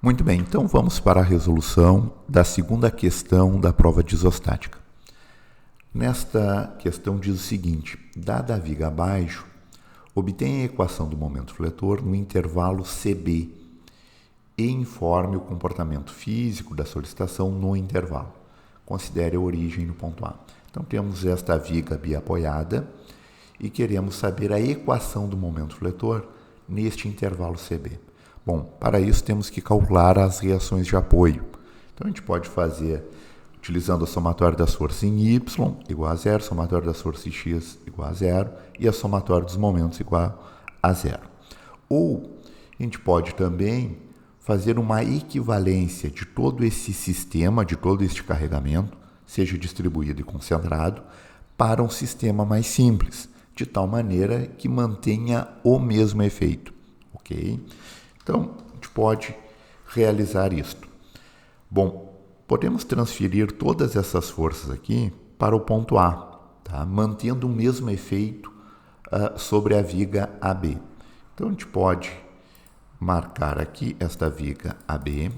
Muito bem, então vamos para a resolução da segunda questão da prova de isostática. Nesta questão diz o seguinte: dada a viga abaixo, obtenha a equação do momento fletor no intervalo CB e informe o comportamento físico da solicitação no intervalo. Considere a origem no ponto A. Então temos esta viga biapoiada e queremos saber a equação do momento fletor neste intervalo CB. Bom, para isso temos que calcular as reações de apoio. Então a gente pode fazer utilizando a somatória das forças em Y igual a zero, somatória das forças em X igual a zero e a somatória dos momentos igual a zero. Ou a gente pode também fazer uma equivalência de todo esse sistema, de todo este carregamento, seja distribuído e concentrado, para um sistema mais simples, de tal maneira que mantenha o mesmo efeito, ok? Então, a gente pode realizar isto. Bom, podemos transferir todas essas forças aqui para o ponto A, tá? Mantendo o mesmo efeito sobre a viga AB. Então, a gente pode marcar aqui esta viga AB.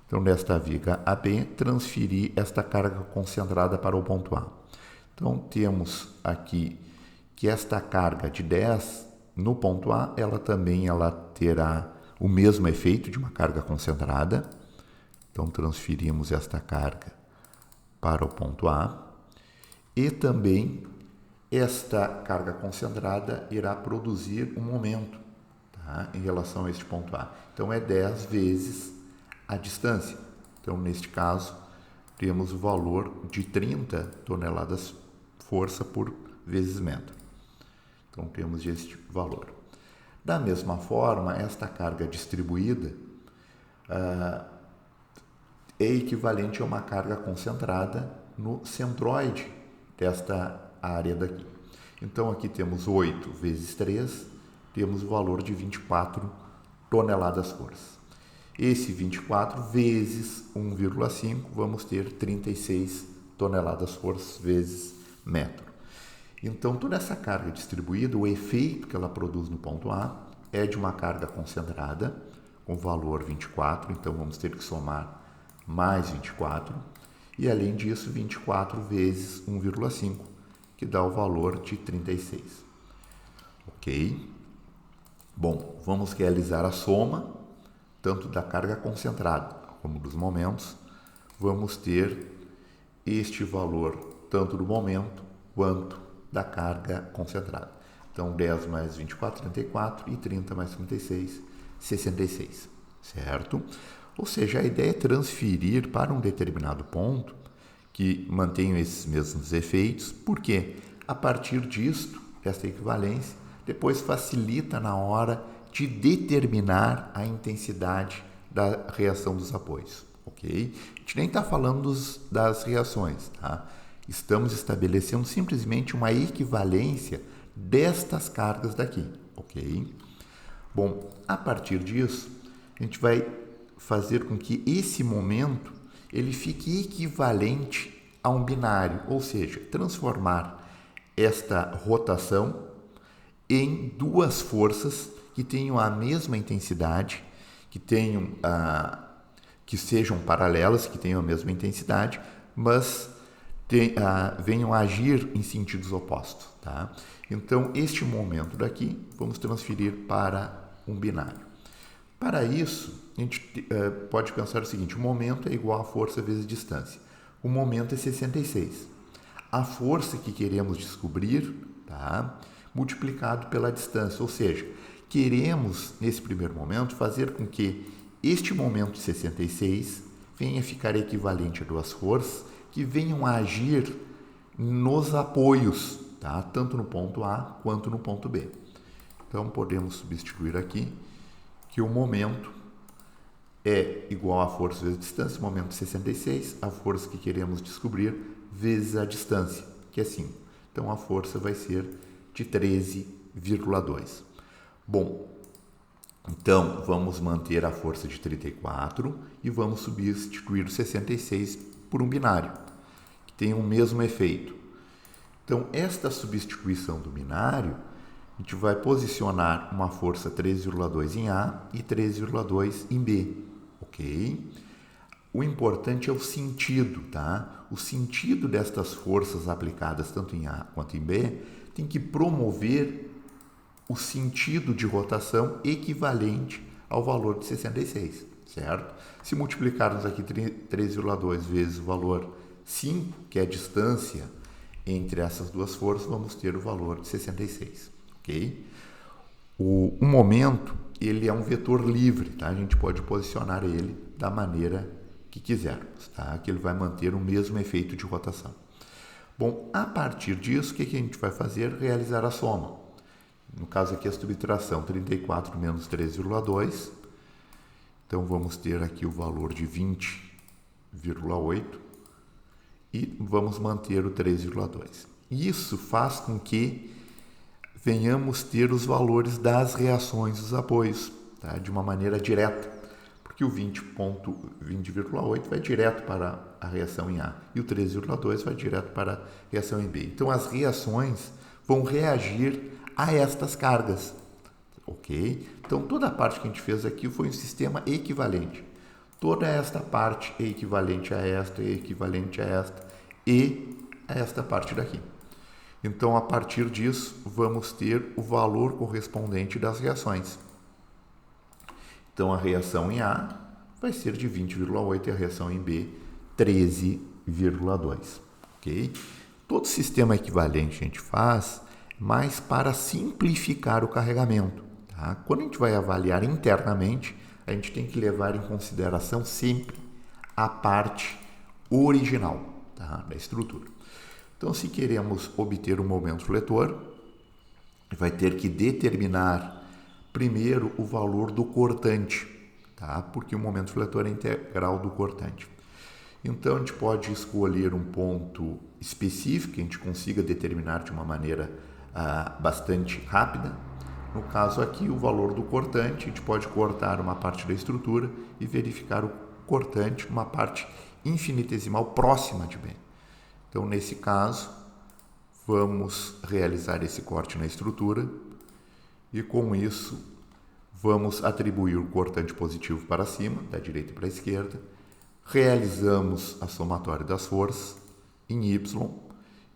Então, nesta viga AB, transferir esta carga concentrada para o ponto A. Então, temos aqui que esta carga de 10 no ponto A, ela terá o mesmo efeito de uma carga concentrada. Então, transferimos esta carga para o ponto A. E também esta carga concentrada irá produzir um momento, tá, em relação a este ponto A. Então, é 10 vezes a distância. Então, neste caso, temos o valor de 30 toneladas força por vezes metro. Então, temos este valor. Da mesma forma, esta carga distribuída é equivalente a uma carga concentrada no centroide desta área daqui. Então, aqui temos 8 vezes 3, temos o valor de 24 toneladas força. Esse 24 vezes 1,5, vamos ter 36 toneladas força vezes metro. Então, toda essa carga distribuída, o efeito que ela produz no ponto A é de uma carga concentrada, com valor 24, então vamos ter que somar mais 24, e além disso, 24 vezes 1,5, que dá o valor de 36. Ok? Bom, vamos realizar a soma, tanto da carga concentrada como dos momentos. Vamos ter este valor, tanto do momento quanto da carga concentrada. Então, 10 mais 24, 34, e 30 mais 36, 66, certo? Ou seja, a ideia é transferir para um determinado ponto que mantenha esses mesmos efeitos, porque a partir disto, esta equivalência, depois facilita na hora de determinar a intensidade da reação dos apoios, ok? A gente nem está falando das reações, tá? Estamos estabelecendo simplesmente uma equivalência destas cargas daqui, ok? Bom, a partir disso, a gente vai fazer com que esse momento ele fique equivalente a um binário, ou seja, transformar esta rotação em duas forças que tenham a mesma intensidade, que sejam paralelas, que tenham a mesma intensidade, mas venham a agir em sentidos opostos, tá? Então, este momento daqui, vamos transferir para um binário. Para isso, a gente pode pensar o seguinte: o momento é igual a força vezes distância. O momento é 66. A força que queremos descobrir, tá, multiplicado pela distância, ou seja, queremos, nesse primeiro momento, fazer com que este momento de 66 venha a ficar equivalente a duas forças que venham a agir nos apoios, tá? Tanto no ponto A quanto no ponto B. Então, podemos substituir aqui que o momento é igual a força vezes a distância, o momento de 66, a força que queremos descobrir vezes a distância, que é 5. Então, a força vai ser de 13,2. Bom, então, vamos manter a força de 34 e vamos substituir o 66 por um binário, que tem o mesmo efeito. Então, esta substituição do binário a gente vai posicionar uma força 3,2 em A e 3,2 em B, ok? O importante é o sentido, tá? O sentido destas forças aplicadas tanto em A quanto em B tem que promover o sentido de rotação equivalente ao valor de 66, certo? Se multiplicarmos aqui 3,2 vezes o valor 5, que é a distância entre essas duas forças, vamos ter o valor de 66, ok? O momento, ele é um vetor livre, tá? A gente pode posicionar ele da maneira que quisermos, tá? Que ele vai manter o mesmo efeito de rotação. Bom, a partir disso, o que a gente vai fazer? Realizar a soma. No caso aqui, a subtração, 34 menos 3,2. Então, vamos ter aqui o valor de 20,8 e vamos manter o 3,2. Isso faz com que venhamos ter os valores das reações dos apoios, tá? De uma maneira direta, porque o 20,8 vai direto para a reação em A e o 3,2 vai direto para a reação em B. Então, as reações vão reagir a estas cargas, ok? Então, toda a parte que a gente fez aqui foi um sistema equivalente. Toda esta parte é equivalente a esta, é equivalente a esta e a esta parte daqui. Então, a partir disso, vamos ter o valor correspondente das reações. Então, a reação em A vai ser de 20,8 e a reação em B, 13,2. Ok? Todo sistema equivalente a gente faz, mas para simplificar o carregamento. Tá? Quando a gente vai avaliar internamente, a gente tem que levar em consideração sempre a parte original, tá? Da estrutura. Então, se queremos obter um momento fletor, vai ter que determinar primeiro o valor do cortante, tá? Porque o momento fletor é integral do cortante. Então, a gente pode escolher um ponto específico que a gente consiga determinar de uma maneira bastante rápida. No caso aqui, o valor do cortante, a gente pode cortar uma parte da estrutura e verificar o cortante, uma parte infinitesimal próxima de B. Então, nesse caso, vamos realizar esse corte na estrutura e, com isso, vamos atribuir o cortante positivo para cima, da direita para a esquerda, realizamos a somatória das forças em Y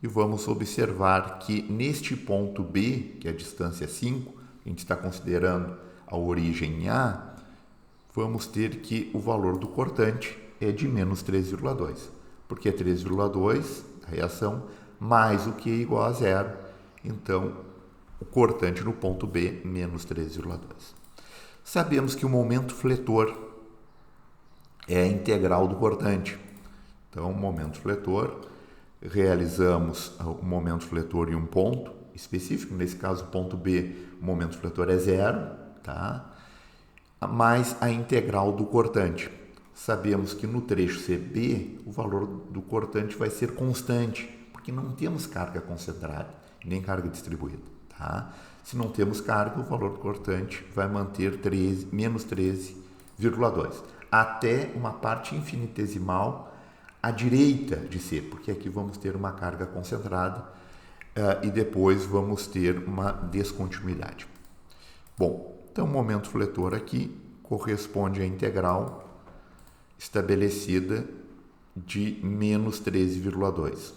e vamos observar que neste ponto B, que é a distância 5, a gente está considerando a origem em A, vamos ter que o valor do cortante é de menos 3,2, porque é 3,2 a reação mais o que é igual a zero, então o cortante no ponto B menos 3,2. Sabemos que o momento fletor é a integral do cortante. Então, o momento fletor, realizamos o momento fletor em um ponto específico, nesse caso, ponto B, o momento fletor é zero, tá? Mais a integral do cortante. Sabemos que no trecho CB, o valor do cortante vai ser constante, porque não temos carga concentrada, nem carga distribuída, tá? Se não temos carga, o valor do cortante vai manter menos 13,2, até uma parte infinitesimal à direita de C, porque aqui vamos ter uma carga concentrada e depois vamos ter uma descontinuidade. Bom, então o momento fletor aqui corresponde à integral estabelecida de menos 13,2.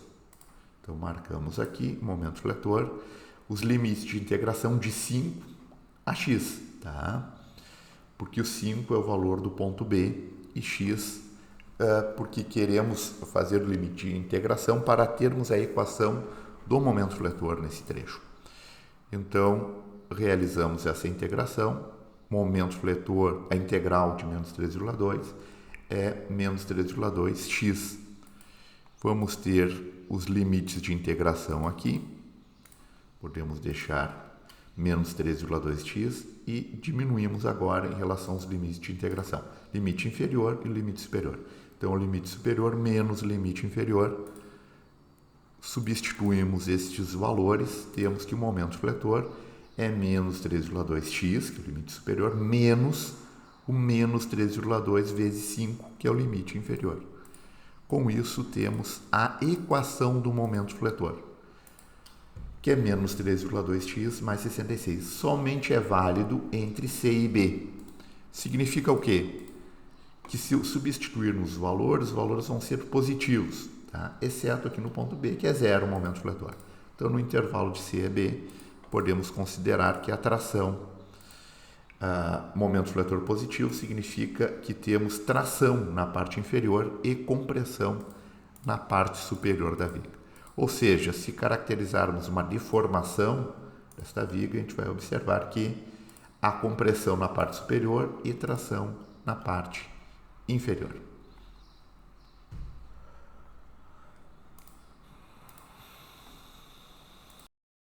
Então, marcamos aqui, momento fletor, os limites de integração de 5 a x, tá? Porque o 5 é o valor do ponto B e x porque queremos fazer o limite de integração para termos a equação do momento fletor nesse trecho. Então, realizamos essa integração, momento fletor, a integral de menos 3,2 é menos 3,2 x. Vamos ter os limites de integração aqui, podemos deixar menos 3,2x e diminuímos agora em relação aos limites de integração, limite inferior e limite superior. Então, o limite superior menos o limite inferior, substituímos estes valores, temos que o momento fletor é menos 3,2x, que é o limite superior, menos o menos 3,2 vezes 5, que é o limite inferior. Com isso, temos a equação do momento fletor. que é menos 3,2x mais 66. Somente é válido entre C e B. Significa o quê? Que se substituirmos os valores vão ser positivos, tá? Exceto aqui no ponto B, que é 0 o momento fletor. Então, no intervalo de C e B, podemos considerar que a tração momento fletor positivo significa que temos tração na parte inferior e compressão na parte superior da viga. Ou seja, se caracterizarmos uma deformação desta viga, a gente vai observar que há compressão na parte superior e tração na parte inferior.